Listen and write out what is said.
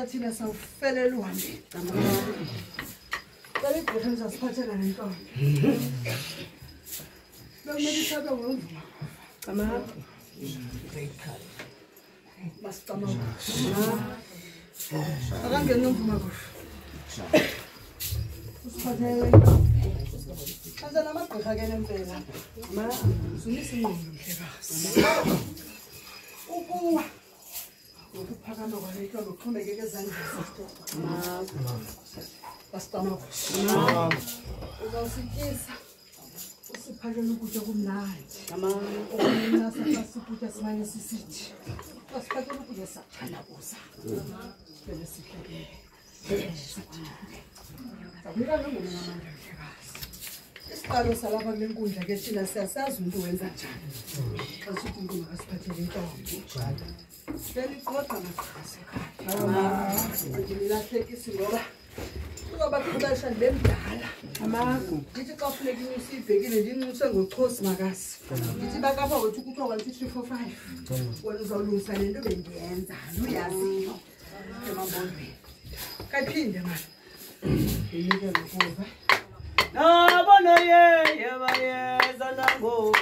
Thina sawufelela uhambe. Bale gqoza siphathela nento. Bekumele isabe ngomvuma. Ama Bastama. Akangena nomvuma kuhle. Usiphathele. Kanza namagqirha ke lempela. Ma uzumisa ingqondo mhlekazi. Ukuwa ukuphakama kwalento lokuxhomekeke ezandleni. Bastama. Uzawusikisa. Usiphakela ukutya kumnandi. Okumnasa sasikutya simanye sisithi. Asiphakela ukutya sathanda kusa. Bele sihleke. Sabika ngomama namandla mhlekazi. Isiqalo salapha kule nkundla ke thina siyasazi umuntu wenza njani. Xa sithi umuntu makasiphathele intombi. Beli kodwa ngasekhaya. Ngilahlekisi ngoba kuba kuqasha lemdala. Amagu. Ngithi xa kufuneka usibhekile ndinxuse ngochosi makasi. Ngithi bakapha ukuthi kuthiwa 1 2 3 4 5. Wena uzawulungisa lento bengiyenza. Uyaziyo. Emambondweni. Kaphinde manje. Yinike ngokuva. Nabona ye yabayeza nango